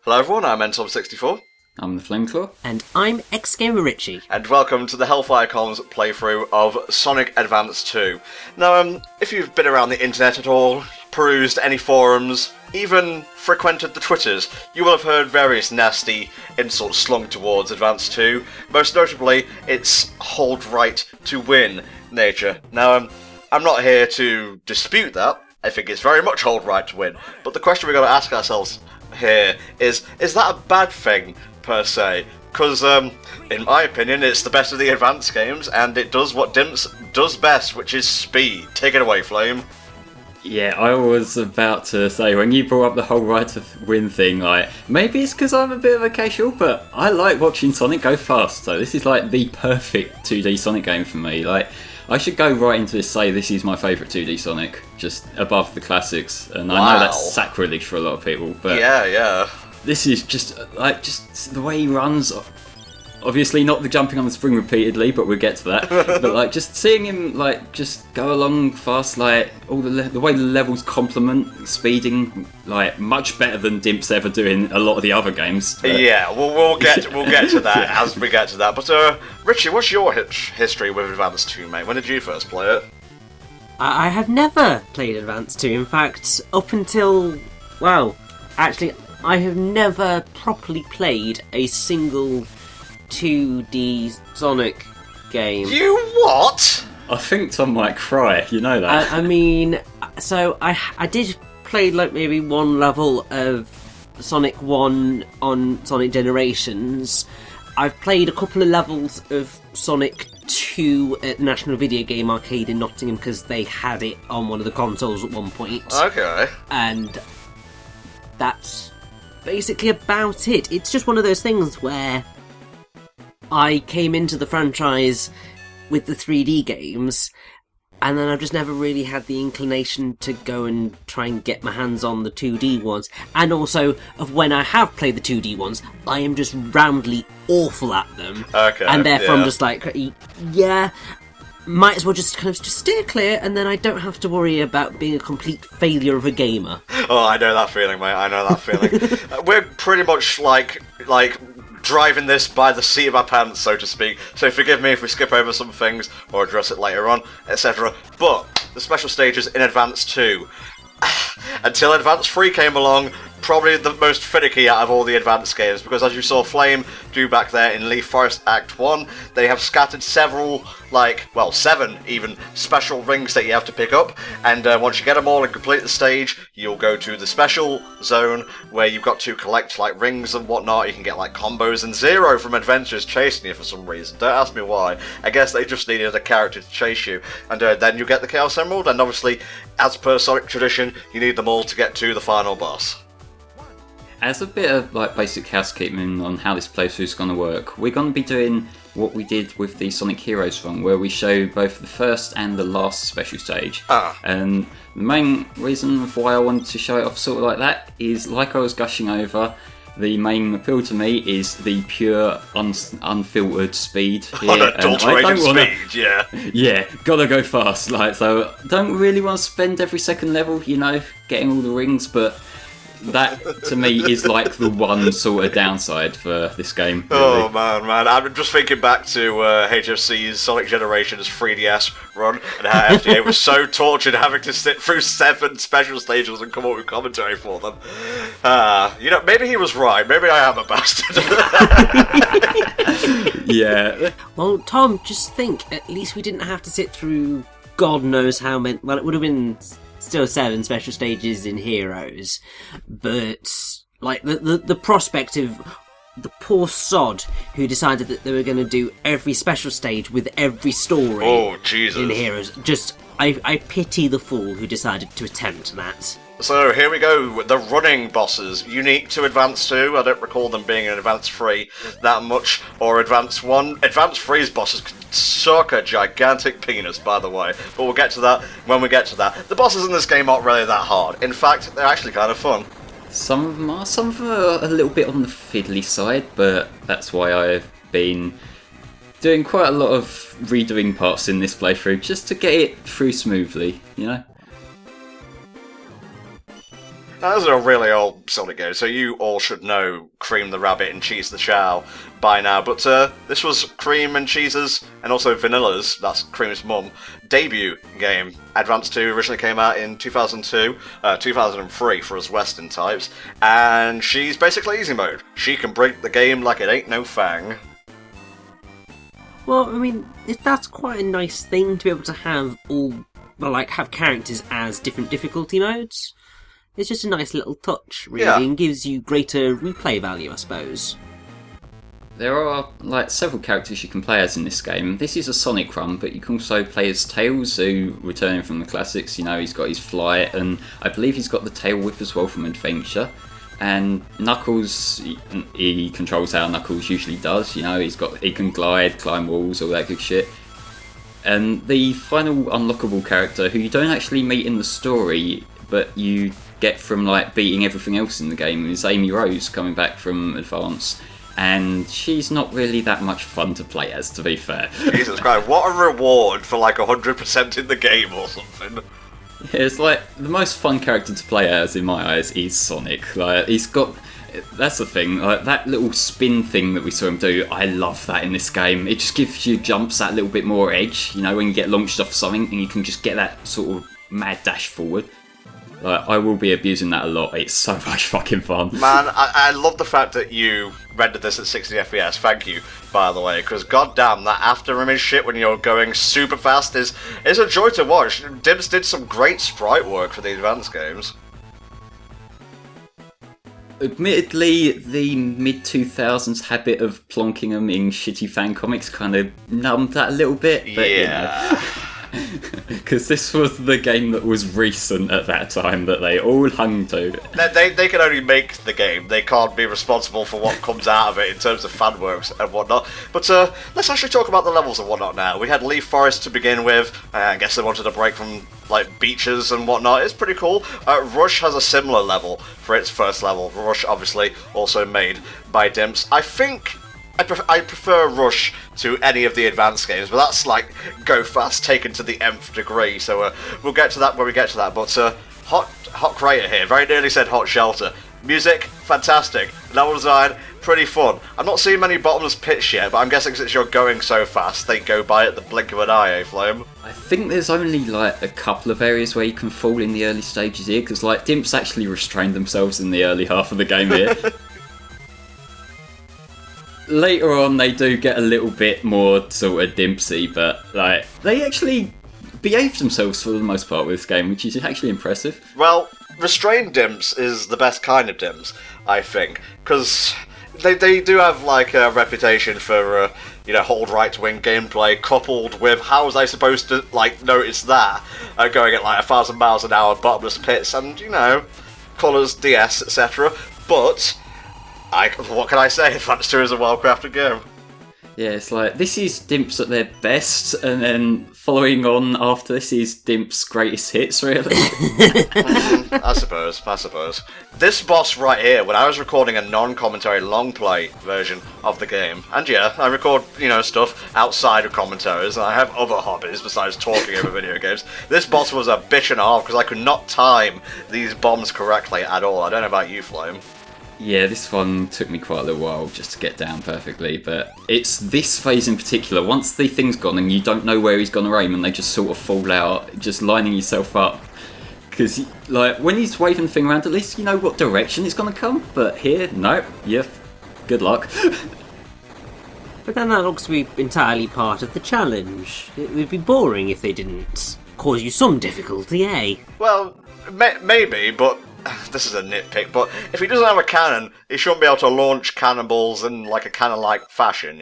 Hello everyone, I'm NTom64. I'm the Flameclaw. And I'm X-Gamer Richy. And welcome to the HellfireComms playthrough of Sonic Advance 2. Now, if you've been around the internet at all, perused any forums, even frequented the Twitters, you will have heard various nasty insults slung towards Advance 2, most notably its hold right to win nature. Now, I'm not here to dispute that. I think it's very much hold right to win, but the question we've got to ask ourselves here is that a bad thing, per se? Because, in my opinion, it's the best of the advanced games, and it does what Dimps does best, which is speed. Take it away, Flame. Yeah, I was about to say, when you brought up the whole right to win thing, like, maybe it's because I'm a bit of a casual, but I like watching Sonic go fast, so this is like the perfect 2D Sonic game for me. Like, I should go right into this, say this is my favourite 2D Sonic, just above the classics, and I know that's sacrilege for a lot of people, but yeah. This is just the way he runs. Obviously not the jumping on the spring repeatedly, but we'll get to that. But like just seeing him like just go along fast, like all the way the levels complement speeding, like much better than Dimps ever do in a lot of the other games. Yeah, we'll get to that as we get to that. But Richy, what's your history with Advance 2, mate? When did you first play it? I have never played Advance 2. In fact, up until actually, I have never properly played a single 2D Sonic game. You what? I think Tom might cry, you know that. I mean, so I did play like maybe one level of Sonic 1 on Sonic Generations. I've played a couple of levels of Sonic 2 at National Video Game Arcade in Nottingham because they had it on one of the consoles at one point. Okay. And that's basically about it. It's just one of those things where I came into the franchise with the 3D games, and then I've just never really had the inclination to go and try and get my hands on the 2D ones. And also, of when I have played the 2D ones, I am just roundly awful at them. Okay. And therefore I'm just like, yeah, might as well just kind of just steer clear, and then I don't have to worry about being a complete failure of a gamer. Oh, I know that feeling, mate. I know that feeling. We're pretty much like driving this by the seat of our pants, so to speak. So forgive me if we skip over some things or address it later on, etc. But the special stages in Advance 2, until Advance 3 came along, probably the most finicky out of all the advanced games, because as you saw Flame do back there in Leaf Forest Act 1, they have scattered several, 7 even, special rings that you have to pick up, and once you get them all and complete the stage, you'll go to the special zone where you've got to collect rings and whatnot. You can get combos, and Zero from Adventures chasing you for some reason. Don't ask me why. I guess they just needed a character to chase you, and then you get the Chaos Emerald, and obviously, as per Sonic tradition, you need them all to get to the final boss. As a bit of basic housekeeping on how this playthrough is going to work, we're going to be doing what we did with the Sonic Heroes run, where we show both the first and the last special stage. And the main reason of why I wanted to show it off sort of like that is, like I was gushing over, the main appeal to me is the pure, unfiltered speed here. Unadulterated speed, yeah. Yeah, gotta go fast. So don't really want to spend every second level, getting all the rings, but that, to me, is the one sort of downside for this game. Really. Oh, man. I'm just thinking back to HFC's Sonic Generations 3DS run, and how FDA was so tortured having to sit through 7 special stages and come up with commentary for them. Maybe he was right. Maybe I am a bastard. Yeah. Well, Tom, just think, at least we didn't have to sit through God knows how many. Well, it would have been still 7 special stages in Heroes, but the prospect of the poor sod who decided that they were going to do every special stage with every story in Heroes, I pity the fool who decided to attempt that. So here we go, the running bosses, unique to Advance 2. I don't recall them being in Advance 3 that much, or Advance 1. Advance 3's bosses can suck a gigantic penis, by the way, but we'll get to that when we get to that. The bosses in this game aren't really that hard. In fact, they're actually kind of fun. Some of them are a little bit on the fiddly side, but that's why I've been doing quite a lot of redoing parts in this playthrough, just to get it through smoothly, That's a really old Sonic game, so you all should know Cream the Rabbit and Cheese the Chow by now, but this was Cream and Cheese's, and also Vanilla's, that's Cream's mum, debut game. Advance 2 originally came out in 2002, 2003 for us Western types, and she's basically easy mode. She can break the game like it ain't no fang. Well, I mean, that's quite a nice thing to be able to have have characters as different difficulty modes. It's just a nice little touch, really, and gives you greater replay value, I suppose. There are several characters you can play as in this game. This is a Sonic run, but you can also play as Tails, who, returning from the classics, he's got his flight, and I believe he's got the tail whip as well from Adventure. And Knuckles, he controls how Knuckles usually does. He can glide, climb walls, all that good shit. And the final unlockable character, who you don't actually meet in the story, but you get from beating everything else in the game, is Amy Rose, coming back from Advance. And she's not really that much fun to play as, to be fair. Jesus Christ, what a reward for 100% in the game or something. Yeah, it's the most fun character to play as, in my eyes, is Sonic. He's got... That's the thing, that little spin thing that we saw him do, I love that in this game. It just gives you jumps that little bit more edge, when you get launched off something and you can just get that sort of mad dash forward. I will be abusing that a lot. It's so much fucking fun. Man, I love the fact that you rendered this at 60 FPS. Thank you, by the way, because goddamn, that after-image shit when you're going super fast is a joy to watch. Dims did some great sprite work for the advanced games. Admittedly, the mid-2000s habit of plonking them in shitty fan comics kind of numbed that a little bit. But, yeah. Because this was the game that was recent at that time that they all hung to. They can only make the game. They can't be responsible for what comes out of it in terms of fan works and whatnot. But let's actually talk about the levels and whatnot now. We had Leaf Forest to begin with. I guess they wanted a break from beaches and whatnot. It's pretty cool. Rush has a similar level for its first level. Rush, obviously, also made by Dimps. I think I prefer Rush to any of the advanced games, but that's go fast taken to the nth degree, so we'll get to that when we get to that. But Hot Crater here, very nearly said Hot Shelter. Music, fantastic. Level design, pretty fun. I'm not seeing many bottomless pits yet, but I'm guessing since you're going so fast, they go by at the blink of an eye, eh, Flame? I think there's only a couple of areas where you can fall in the early stages here, because Dimps actually restrained themselves in the early half of the game here. Later on, they do get a little bit more sort of dimpsy, but they actually behave themselves for the most part with this game, which is actually impressive. Well, restrained dimps is the best kind of dimps, I think, because they do have a reputation for hold right to win gameplay, coupled with how was I supposed to notice that going at 1,000 miles an hour bottomless pits and colours, DS, etc. But what can I say? Advance 2 is a well-crafted game. Yeah, it's this is Dimps at their best, and then following on after this is Dimps' greatest hits, really. I suppose. This boss right here, when I was recording a non-commentary long-play version of the game, and yeah, I record, stuff outside of commentaries, and I have other hobbies besides talking over video games, this boss was a bitch and a half, because I could not time these bombs correctly at all. I don't know about you, Flame. Yeah, this one took me quite a little while just to get down perfectly, but it's this phase in particular. Once the thing's gone and you don't know where he's going to aim and they just sort of fall out, just lining yourself up. Because, when he's waving the thing around, at least you know what direction it's going to come, but here, nope, yep, good luck. But then that looks to be entirely part of the challenge. It would be boring if they didn't cause you some difficulty, eh? Well, maybe, but this is a nitpick, but if he doesn't have a cannon, he shouldn't be able to launch cannonballs in a cannon-like fashion,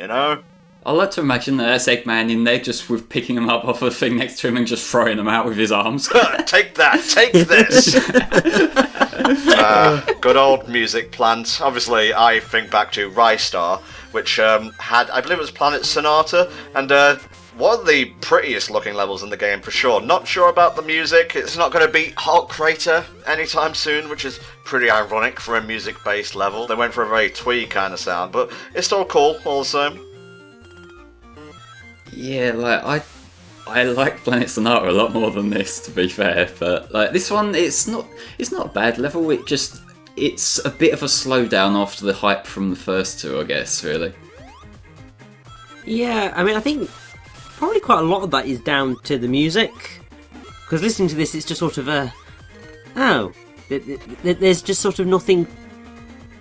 I like to imagine that there's Eggman in there just with picking them up off a thing next to him and just throwing them out with his arms. Take that! Take this! Good old music plant. Obviously, I think back to Rystar, which had, I believe it was Planet Sonata, and one of the prettiest looking levels in the game for sure. Not sure about the music. It's not going to beat Hot Crater anytime soon, which is pretty ironic for a music-based level. They went for a very twee kind of sound, but it's still cool all the same. Yeah, I like Planet Sonata a lot more than this, to be fair. But like this one, it's not a bad level. It's a bit of a slowdown after the hype from the first two, I guess. Really. Yeah, I mean, I think probably quite a lot of that is down to the music. Because listening to this, it's just sort of there's just sort of nothing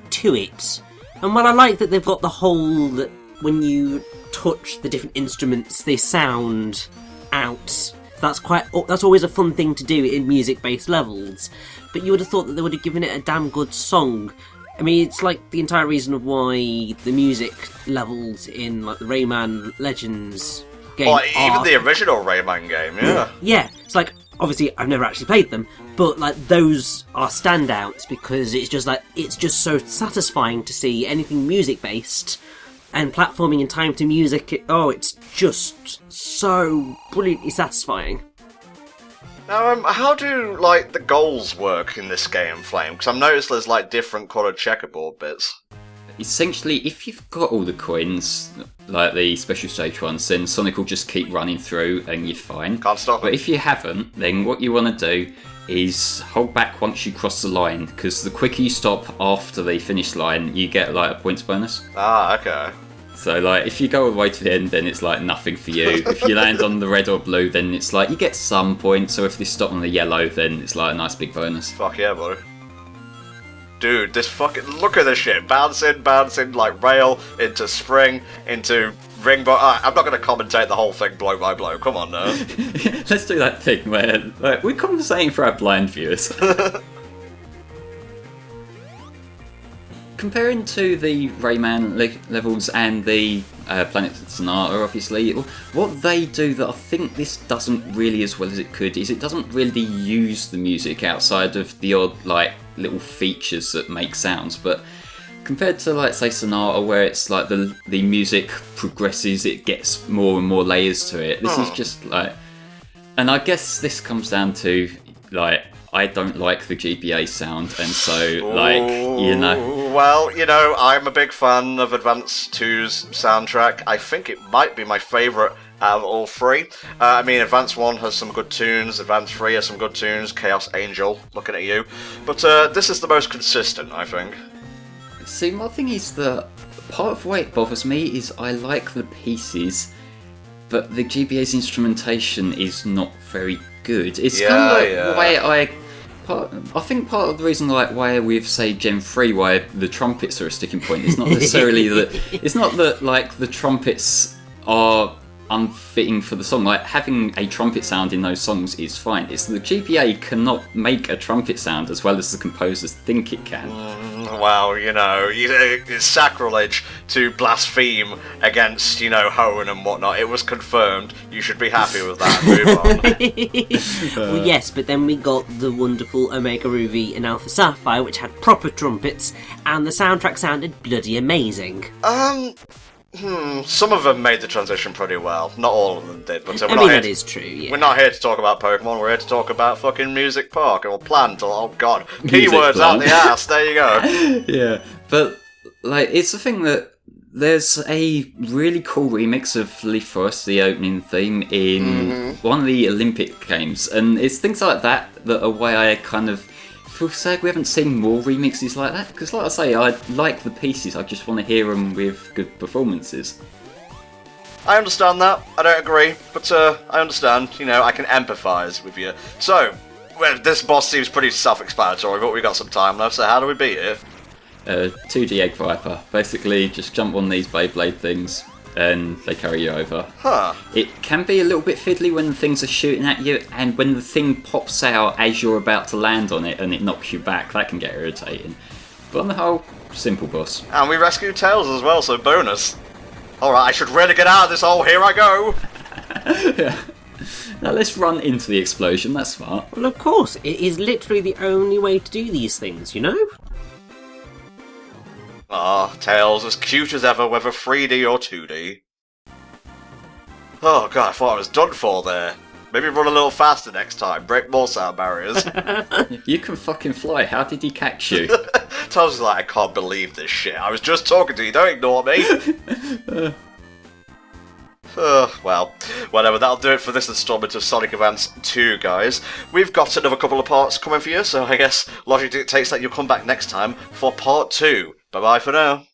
to it. And while I like that they've got the whole that when you touch the different instruments, they sound out. That's always a fun thing to do in music-based levels. But you would have thought that they would have given it a damn good song. I mean, it's like the entire reason of why the music levels in like the Rayman Legends game. Well, even the original Rayman game, yeah. Yeah, it's like obviously I've never actually played them, but like those are standouts because it's just so satisfying to see anything music-based. And platforming in time to music, it's just so brilliantly satisfying. Now, how do, like, the goals work in this game, Flame? Because I've noticed there's, like, different coloured checkerboard bits. Essentially, if you've got all the coins, like the special stage ones, then Sonic will just keep running through and you're fine. Can't stop But it. if you haven't, then what you want to do is hold back once you cross the line, because the quicker you stop after the finish line, you get like a points bonus. Ah, okay. So like if you go all the way to the end, then it's like nothing for you. If you land on the red or blue, then it's like you get some points. So if you stop on the yellow, then it's like a nice big bonus. Fuck yeah, buddy. Dude, this fucking... Look at this shit. Bouncing, like rail, into spring, into ring... I'm not going to commentate the whole thing blow by blow. Come on now. Let's do that thing where like, we're compensating for our blind viewers. Comparing to the Rayman levels and the Planet Sonata, obviously, what they do that I think this doesn't really as well as it could is it doesn't really use the music outside of the odd, like, little features that make sounds, but compared to, like, say, Sonata, where it's like the music progresses, it gets more and more layers to it, this is just, like... And I guess this comes down to, like, I don't like the GBA sound, and so, like, you know... Well, you know, I'm a big fan of Advance 2's soundtrack. I think it might be my favourite out of all three. I mean, Advance 1 has some good tunes, Advance 3 has some good tunes, Chaos Angel, looking at you. But this is the most consistent, I think. See, my thing is that part of why it bothers me is I like the pieces, but the GBA's instrumentation is not very good. It's kind of like the way I think part of the reason like why with say Gen 3 why the trumpets are a sticking point is not necessarily that like the trumpets are unfitting for the song. Like having a trumpet sound in those songs is fine. It's the GBA cannot make a trumpet sound as well as the composers think it can. Well, you know, it's sacrilege to blaspheme against, you know, Hoenn and whatnot. It was confirmed. You should be happy with that. Move on. Well, yes, but then we got the wonderful Omega Ruby and Alpha Sapphire, which had proper trumpets, and the soundtrack sounded bloody amazing. Some of them made the transition pretty well. Not all of them did, but that is true, yeah. We're not here to talk about Pokemon, we're here to talk about fucking Music Park, or Plant, or, oh god, Music keywords Plant. out the ass, there you go. Yeah, but, like, it's the thing that there's a really cool remix of Leaf Forest, the opening theme, in one of the Olympic Games, and it's things like that are why I kind of feel sad we haven't seen more remixes like that, because like I say, I like the pieces, I just want to hear them with good performances. I understand that, I don't agree, but I understand, you know, I can empathise with you. So, well, this boss seems pretty self-explanatory, but we got some time left, so how do we beat it? 2D Egg Viper. Basically, just jump on these Beyblade things and they carry you over. Huh. It can be a little bit fiddly when the things are shooting at you, and when the thing pops out as you're about to land on it and it knocks you back, that can get irritating. But on the whole, simple boss. And we rescue Tails as well, so bonus. Alright, I should really get out of this hole, here I go! Yeah. Now let's run into the explosion, that's smart. Well, of course, it is literally the only way to do these things, you know? Ah, Tails, as cute as ever, whether 3D or 2D. Oh god, I thought I was done for there. Maybe run a little faster next time, break more sound barriers. You can fucking fly, how did he catch you? Tails is like, I can't believe this shit. I was just talking to you, don't ignore me. Well, whatever, that'll do it for this installment of Sonic Advance 2, guys. We've got another couple of parts coming for you, so I guess logic dictates that you'll come back next time for part 2. Bye-bye for now.